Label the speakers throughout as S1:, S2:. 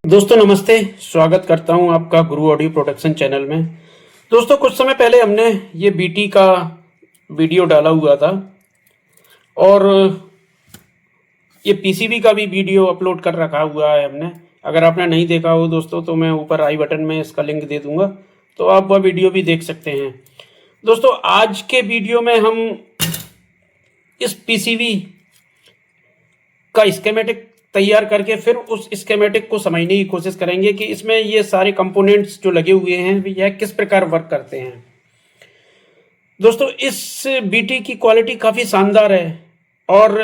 S1: दोस्तों नमस्ते, स्वागत करता हूं आपका गुरु ऑडियो प्रोडक्शन चैनल में। दोस्तों कुछ समय पहले हमने ये बीटी का वीडियो डाला हुआ था और ये पीसीबी का भी वीडियो अपलोड कर रखा हुआ है हमने। अगर आपने नहीं देखा हो दोस्तों तो मैं ऊपर आई बटन में इसका लिंक दे दूंगा, तो आप वह वीडियो भी देख सकते हैं। दोस्तों आज के वीडियो में हम इस पीसीबी का स्कीमेटिक तैयार करके फिर उस स्कीमेटिक को समझने की कोशिश करेंगे कि इसमें ये सारे कंपोनेंट्स जो लगे हुए हैं यह किस प्रकार वर्क करते हैं। दोस्तों इस बीटी की क्वालिटी काफ़ी शानदार है और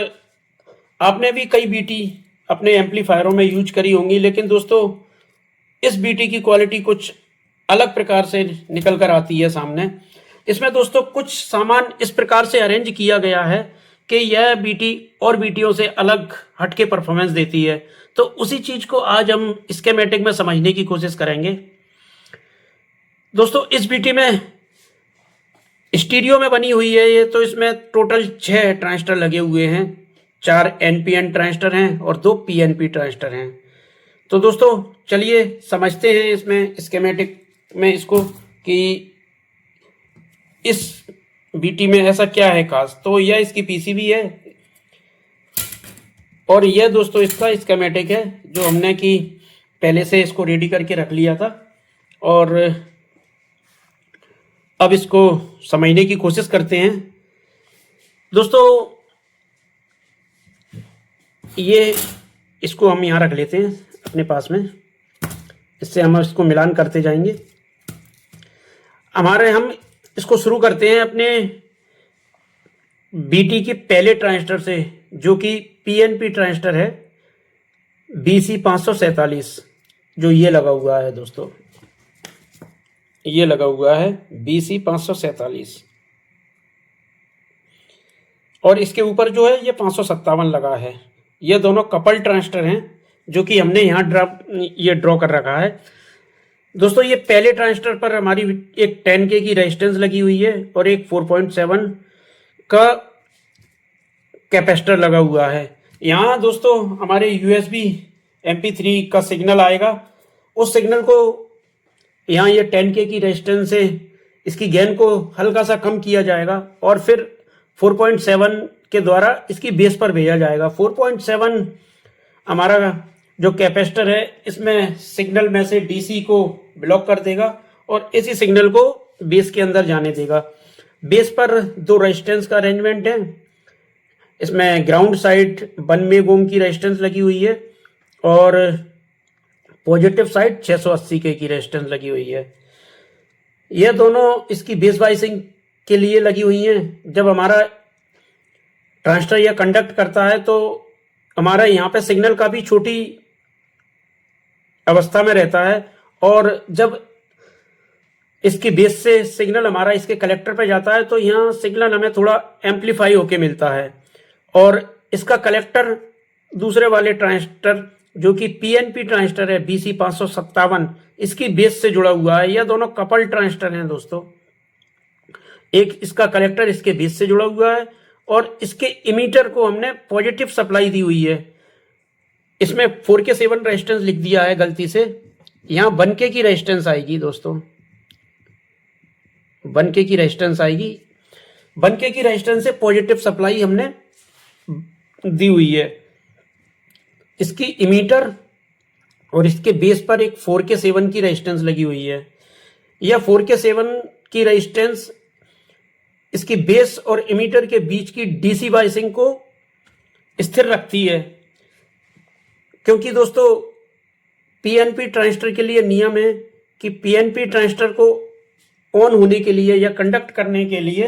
S1: आपने भी कई बीटी अपने एम्पलीफायरों में यूज करी होंगी, लेकिन दोस्तों इस बीटी की क्वालिटी कुछ अलग प्रकार से निकल कर आती है सामने। इसमें दोस्तों कुछ सामान इस प्रकार से अरेंज किया गया है कि यह बीटी और बीटियों से अलग हटके परफॉर्मेंस देती है। तो उसी चीज को आज हम स्कीमेटिक में समझने की कोशिश करेंगे। दोस्तों इस बीटी में स्टीरियो में बनी हुई है ये, तो इसमें टोटल 6 ट्रांजिस्टर लगे हुए हैं। 4 एनपीएन ट्रांजिस्टर हैं और 2 पीएनपी ट्रांजिस्टर हैं। तो दोस्तों चलिए समझते हैं इसमें स्कीमेटिक में इसको कि इस बीटी में ऐसा क्या है खास। तो यह इसकी पीसीबी है और यह दोस्तों इसका स्कीमेटिक है जो हमने कि पहले से इसको रेडी करके रख लिया था और अब इसको समझने की कोशिश करते हैं। दोस्तों ये इसको हम यहाँ रख लेते हैं अपने पास में, इससे हम इसको मिलान करते जाएंगे। हम इसको शुरू करते हैं अपने बीटी के पहले ट्रांजिस्टर से, जो कि पीएनपी ट्रांजिस्टर है BC547, जो ये लगा हुआ है दोस्तों। ये लगा हुआ है BC547 और इसके ऊपर जो है ये 557 लगा है। ये दोनों कपल ट्रांजिस्टर हैं जो कि हमने यहाँ ड्रॉ कर रखा है। दोस्तों ये पहले ट्रांजिस्टर पर हमारी एक 10K की रेजिस्टेंस लगी हुई है और एक 4.7 का कैपेसिटर लगा हुआ है। यहाँ दोस्तों हमारे USB MP3 का सिग्नल आएगा। उस सिग्नल को यहाँ ये 10K की रेजिस्टेंस से इसकी गेन को हल्का सा कम किया जाएगा और फिर 4.7 के द्वारा इसकी बेस पर भेजा जाएगा। 4.7 हमारा जो कैपेसिटर है इसमें सिग्नल में से डीसी को ब्लॉक कर देगा और इसी सिग्नल को बेस के अंदर जाने देगा। बेस पर 2 रेजिस्टेंस का अरेंजमेंट है। इसमें ग्राउंड साइड 1 मेगा की रेजिस्टेंस लगी हुई है और पॉजिटिव साइड 680K की रेजिस्टेंस लगी हुई है। यह दोनों इसकी बेस बाइसिंग के लिए लगी हुई हैं। जब हमारा ट्रांजिस्टर यह कंडक्ट करता है तो हमारा यहाँ पे सिग्नल काफ़ी छोटी अवस्था में रहता है और जब इसकी बेस से सिग्नल हमारा इसके कलेक्टर पे जाता है तो यहाँ सिग्नल हमें थोड़ा एम्पलीफाई होके मिलता है और इसका कलेक्टर दूसरे वाले ट्रांजिस्टर जो कि पीएनपी ट्रांजिस्टर है BC557, इसकी बेस से जुड़ा हुआ है। यह दोनों कपल ट्रांजिस्टर हैं दोस्तों। एक इसका कलेक्टर इसके बेस से जुड़ा हुआ है और इसके इमीटर को हमने पॉजिटिव सप्लाई दी हुई है। इसमें 4K7 रेजिस्टेंस लिख दिया है गलती से। यहाँ 1K की रेजिस्टेंस आएगी दोस्तों, 1K की रेजिस्टेंस आएगी। 1K की रेजिस्टेंस से पॉजिटिव सप्लाई हमने दी हुई है। इसकी इमीटर और इसके बेस पर एक 4K7 की रेजिस्टेंस लगी हुई है। यह 4K7 की रेजिस्टेंस इसकी बेस और इमीटर के बीच की डीसी बाइसिंग को स्थिर रखती है, क्योंकि दोस्तों पीएनपी ट्रांजिस्टर के लिए नियम है कि पीएनपी ट्रांजिस्टर को ऑन होने के लिए या कंडक्ट करने के लिए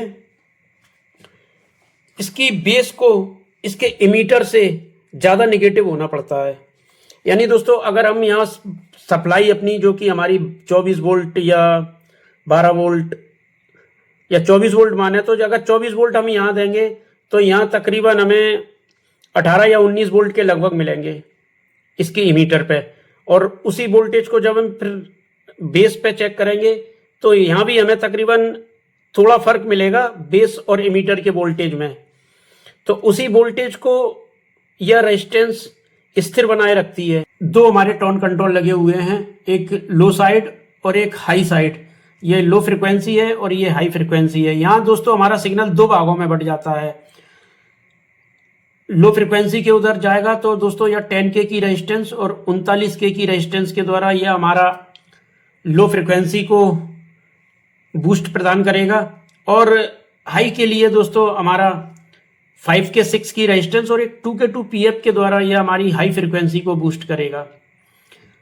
S1: इसकी बेस को इसके इमीटर से ज़्यादा नेगेटिव होना पड़ता है। यानी दोस्तों अगर हम यहाँ सप्लाई अपनी जो कि हमारी 24 वोल्ट या 12 वोल्ट या 24 वोल्ट माने, तो अगर 24 वोल्ट हम यहाँ देंगे तो यहाँ तकरीबन हमें 18 या 19 वोल्ट के लगभग मिलेंगे इसके इमीटर पे। और उसी वोल्टेज को जब हम फिर बेस पे चेक करेंगे तो यहाँ भी हमें तकरीबन थोड़ा फर्क मिलेगा बेस और इमीटर के वोल्टेज में। तो उसी वोल्टेज को यह रेजिस्टेंस स्थिर बनाए रखती है। दो हमारे टोन कंट्रोल लगे हुए हैं, एक लो साइड और एक हाई साइड। ये लो फ्रिक्वेंसी है और ये हाई फ्रिक्वेंसी है। यहाँ दोस्तों हमारा सिग्नल दो भागों में बट जाता है। लो फ्रिक्वेंसी के उधर जाएगा तो दोस्तों यह 10K की रेजिस्टेंस और 39K की रेजिस्टेंस के द्वारा यह हमारा लो फ्रिक्वेंसी को बूस्ट प्रदान करेगा। और हाई के लिए दोस्तों हमारा 5K 6 की रेजिस्टेंस और एक 2K 2 PF के द्वारा यह हमारी हाई फ्रिक्वेंसी को बूस्ट करेगा।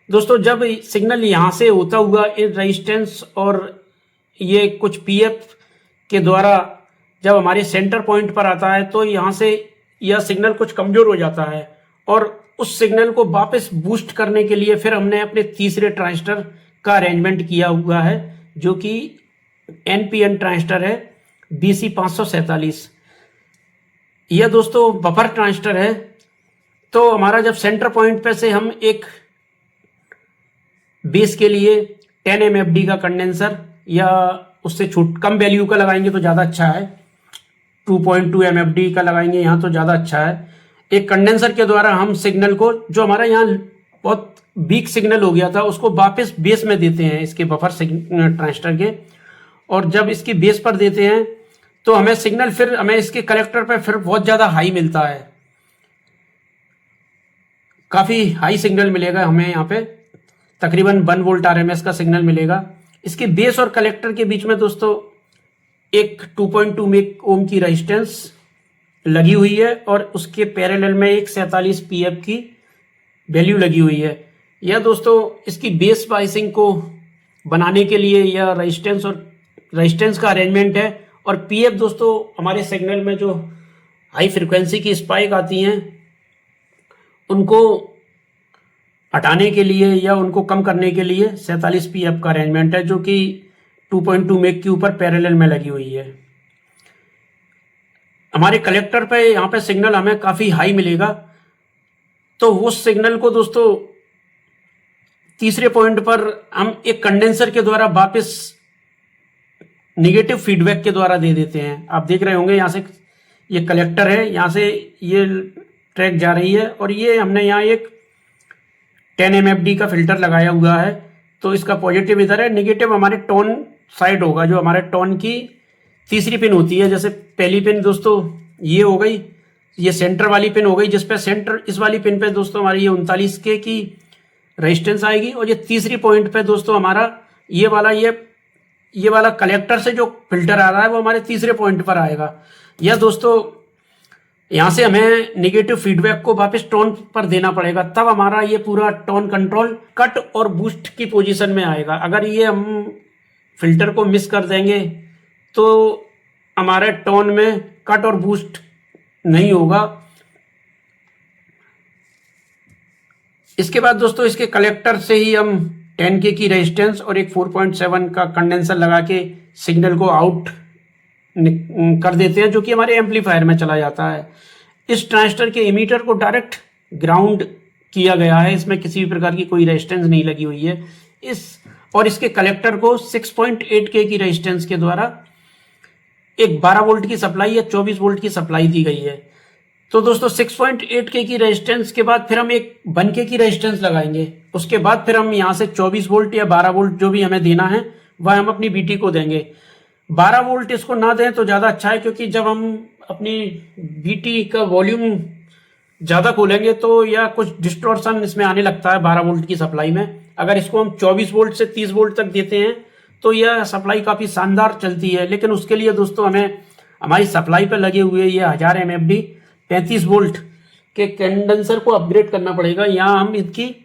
S1: दोस्तों जब सिग्नल यहाँ से होता हुआ इस रेजिस्टेंस और ये कुछ PF के द्वारा जब हमारे सेंटर पॉइंट पर आता है तो यहाँ से यह सिग्नल कुछ कमजोर हो जाता है और उस सिग्नल को वापस बूस्ट करने के लिए फिर हमने अपने तीसरे ट्रांजिस्टर का अरेंजमेंट किया हुआ है, जो कि NPN ट्रांजिस्टर है BC 547। यह दोस्तों बफर ट्रांजिस्टर है। तो हमारा जब सेंटर पॉइंट पे से हम एक बेस के लिए 10 MFD का कंडेंसर या उससे कम वैल्यू का लगाएंगे तो ज़्यादा अच्छा है, 2.2 MFD का लगाएंगे यहाँ तो ज़्यादा अच्छा है। एक कंडेंसर के द्वारा हम सिग्नल को, जो हमारा यहाँ बहुत वीक सिग्नल हो गया था, उसको वापस बेस में देते हैं इसके बफर ट्रांजिस्टर के। और जब इसकी बेस पर देते हैं तो हमें सिग्नल फिर हमें इसके कलेक्टर पर फिर बहुत ज़्यादा हाई मिलता है, काफ़ी हाई सिग्नल मिलेगा हमें यहाँ पे, तकरीबन 1 वोल्ट RMS का सिग्नल मिलेगा। इसके बेस और कलेक्टर के बीच में दोस्तों एक 2.2 ओम की रेजिस्टेंस लगी हुई है और उसके पैरेलल में एक 47 PF की वैल्यू लगी हुई है। यह दोस्तों इसकी बेस बाइसिंग को बनाने के लिए यह रेजिस्टेंस का अरेंजमेंट है। और PF दोस्तों हमारे सिग्नल में जो हाई फ्रिक्वेंसी की स्पाइक आती हैं उनको हटाने के लिए या उनको कम करने के लिए 47 PF का अरेंजमेंट है, जो कि 2.2 मेग के ऊपर पैरेलल में लगी हुई है। हमारे कलेक्टर पे यहाँ पे सिग्नल हमें काफ़ी हाई मिलेगा, तो उस सिग्नल को दोस्तों तीसरे पॉइंट पर हम एक कंडेंसर के द्वारा वापस नेगेटिव फीडबैक के द्वारा दे देते हैं। आप देख रहे होंगे यहाँ से ये कलेक्टर है, यहाँ से ये ट्रैक जा रही है और ये हमने यहाँ एक 10 MFD का फिल्टर लगाया हुआ है। तो इसका पॉजिटिव इधर है, नेगेटिव हमारे टोन साइड होगा, जो हमारे टोन की तीसरी पिन होती है। जैसे पहली पिन दोस्तों ये हो गई, ये सेंटर वाली पिन हो गई, जिस पे सेंटर इस वाली पिन पे दोस्तों हमारी ये 39K की रेजिस्टेंस आएगी। और ये तीसरी पॉइंट पे दोस्तों हमारा ये वाला कलेक्टर से जो फिल्टर आ रहा है वो हमारे तीसरे पॉइंट पर आएगा। यह दोस्तों यहाँ से हमें नेगेटिव फीडबैक को वापस टोन पर देना पड़ेगा, तब हमारा ये पूरा टोन कंट्रोल कट और बूस्ट की पोजीशन में आएगा। अगर ये हम फिल्टर को मिस कर देंगे तो हमारे टोन में कट और बूस्ट नहीं होगा। इसके बाद दोस्तों इसके कलेक्टर से ही हम 10K की रेजिस्टेंस और एक 4.7 का कंडेंसर लगा के सिग्नल को आउट कर देते हैं, जो कि हमारे एम्पलीफायर में चला जाता है। इस ट्रांजिस्टर के इमीटर को डायरेक्ट ग्राउंड किया गया है, इसमें किसी भी प्रकार की कोई रेजिस्टेंस नहीं लगी हुई है। इसके कलेक्टर को 6.8K की रेजिस्टेंस के द्वारा एक 12 वोल्ट की सप्लाई या 24 वोल्ट की सप्लाई दी गई है। तो दोस्तों 6.8K की रेजिस्टेंस के बाद फिर हम एक 1K की रेजिस्टेंस लगाएंगे। उसके बाद फिर हम यहाँ से 24 वोल्ट या 12 वोल्ट जो भी हमें देना है वह हम अपनी BT को देंगे। 12 वोल्ट इसको ना दें तो ज़्यादा अच्छा है, क्योंकि जब हम अपनी BT का वॉल्यूम ज़्यादा खोलेंगे तो या कुछ डिस्टॉर्शन इसमें आने लगता है 12 वोल्ट की सप्लाई में। अगर इसको हम 24 वोल्ट से 30 वोल्ट तक देते हैं तो यह सप्लाई काफ़ी शानदार चलती है। लेकिन उसके लिए दोस्तों हमें हमारी सप्लाई पर लगे हुए ये 1000 MFD 35 वोल्ट के कंडेंसर को अपग्रेड करना पड़ेगा। यहाँ हम इसकी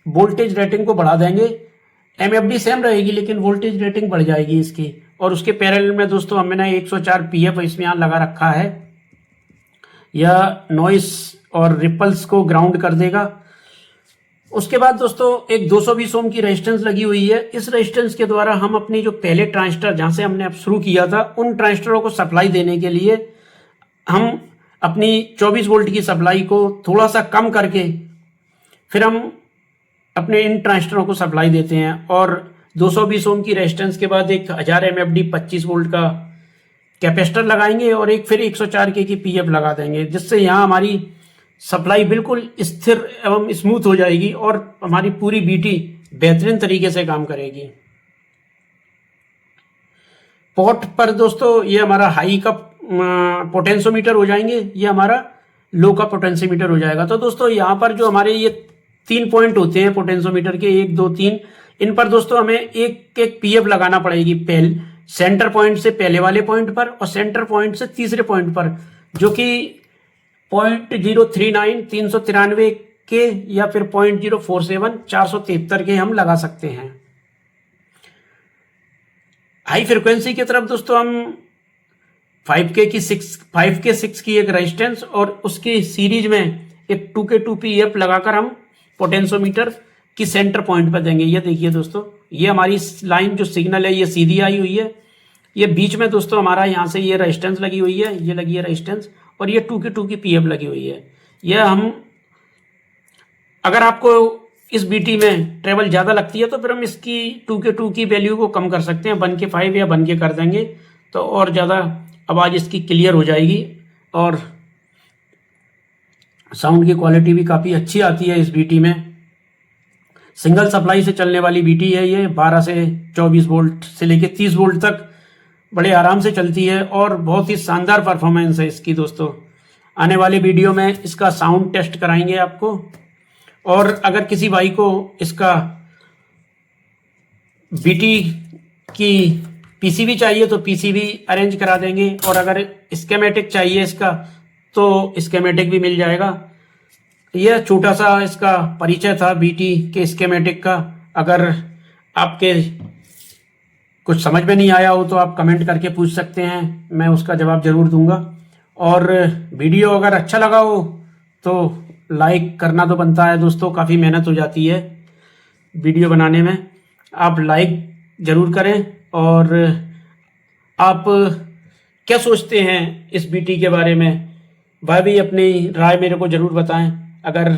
S1: वोल्टेज रेटिंग को बढ़ा देंगे। MFD सेम रहेगी लेकिन वोल्टेज रेटिंग बढ़ जाएगी इसकी। और उसके पैरेलल में दोस्तों हमने 104 PF इसमें यहाँ लगा रखा है। यह नॉइस और रिपल्स को ग्राउंड कर देगा। उसके बाद दोस्तों एक 220 ओम की रेजिस्टेंस लगी हुई है। इस रेजिस्टेंस के द्वारा हम अपनी जो पहले ट्रांजिस्टर जहाँ से हमने अब शुरू किया था उन ट्रांजिस्टरों को सप्लाई देने के लिए हम अपनी 24 वोल्ट की सप्लाई को थोड़ा सा कम करके फिर हम अपने इन ट्रांजिस्टरों को सप्लाई देते हैं। और 220 ओम की रेजिस्टेंस के बाद एक 1000 MFD 25 वोल्ट का कैपेसिटर लगाएंगे और एक फिर 104K की PF लगा देंगे, जिससे यहाँ हमारी सप्लाई बिल्कुल स्थिर एवं स्मूथ हो जाएगी और हमारी पूरी बीटी बेहतरीन तरीके से काम करेगी। पोर्ट पर दोस्तों ये हमारा हाई का पोटेंशियोमीटर हो जाएंगे, ये हमारा लो का पोटेंशियोमीटर हो जाएगा। तो दोस्तों यहाँ पर जो हमारे ये 3 पॉइंट होते हैं पोटेंशियोमीटर के, 1 2 3, इन पर दोस्तों हमें एक एक पीएफ लगाना पड़ेगी। पहले सेंटर पॉइंट से पहले वाले पॉइंट पर और सेंटर पॉइंट से तीसरे पॉइंट पर, जो कि 0.039 393 के या फिर 0.047 473 के हम लगा सकते हैं। हाई फ्रिक्वेंसी की तरफ दोस्तों हम 5K 6 की एक रेजिस्टेंस और उसकी सीरीज में एक 2K 2 पीएफ लगाकर हम पोटेंशियोमीटर की सेंटर पॉइंट पर देंगे। ये देखिए दोस्तों, ये हमारी लाइन जो सिग्नल है ये सीधी आई हुई है। ये बीच में दोस्तों हमारा यहाँ से ये रेजिस्टेंस लगी हुई है, ये लगी है रेजिस्टेंस, और ये 2K 2 की पीएफ लगी हुई है। यह हम, अगर आपको इस बीटी में ट्रेवल ज़्यादा लगती है तो फिर हम इसकी 2K 2 की वैल्यू को कम कर सकते हैं, 1K 5 या 1K कर देंगे तो और ज़्यादा आवाज़ इसकी क्लियर हो जाएगी और साउंड की क्वालिटी भी काफ़ी अच्छी आती है इस बीटी में। सिंगल सप्लाई से चलने वाली बीटी है ये, 12 से 24 वोल्ट से लेके 30 वोल्ट तक बड़े आराम से चलती है और बहुत ही शानदार परफॉर्मेंस है इसकी दोस्तों। आने वाले वीडियो में इसका साउंड टेस्ट कराएंगे आपको, और अगर किसी भाई को इसका बीटी की पीसीबी चाहिए तो पीसीबी अरेंज करा देंगे, और अगर स्कीमेटिक चाहिए इसका तो स्कीमेटिक भी मिल जाएगा। यह छोटा सा इसका परिचय था बीटी के स्कीमेटिक का। अगर आपके कुछ समझ में नहीं आया हो तो आप कमेंट करके पूछ सकते हैं, मैं उसका जवाब जरूर दूंगा। और वीडियो अगर अच्छा लगा हो तो लाइक करना तो बनता है दोस्तों, काफ़ी मेहनत हो जाती है वीडियो बनाने में। आप लाइक ज़रूर करें, और आप क्या सोचते हैं इस बीटी के बारे में वह भी अपनी राय मेरे को ज़रूर बताएं। अगर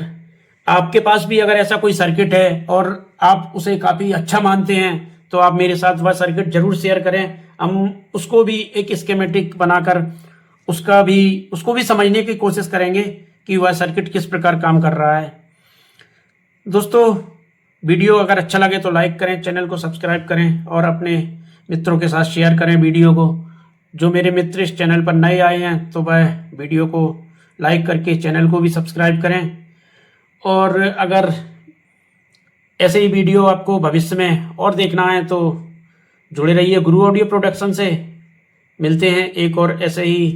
S1: आपके पास भी अगर ऐसा कोई सर्किट है और आप उसे काफ़ी अच्छा मानते हैं तो आप मेरे साथ वह सर्किट जरूर शेयर करें। हम उसको भी एक स्कीमेटिक बनाकर उसको भी समझने की कोशिश करेंगे कि वह सर्किट किस प्रकार काम कर रहा है। दोस्तों वीडियो अगर अच्छा लगे तो लाइक करें, चैनल को सब्सक्राइब करें और अपने मित्रों के साथ शेयर करें वीडियो को। जो मेरे मित्र इस चैनल पर नए आए हैं तो वह वीडियो को लाइक करके चैनल को भी सब्सक्राइब करें। और अगर ऐसे ही वीडियो आपको भविष्य में और देखना है तो जुड़े रहिए गुरु ऑडियो प्रोडक्शन से। मिलते हैं एक और ऐसे ही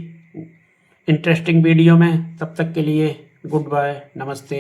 S1: इंटरेस्टिंग वीडियो में, तब तक के लिए गुड बाय, नमस्ते।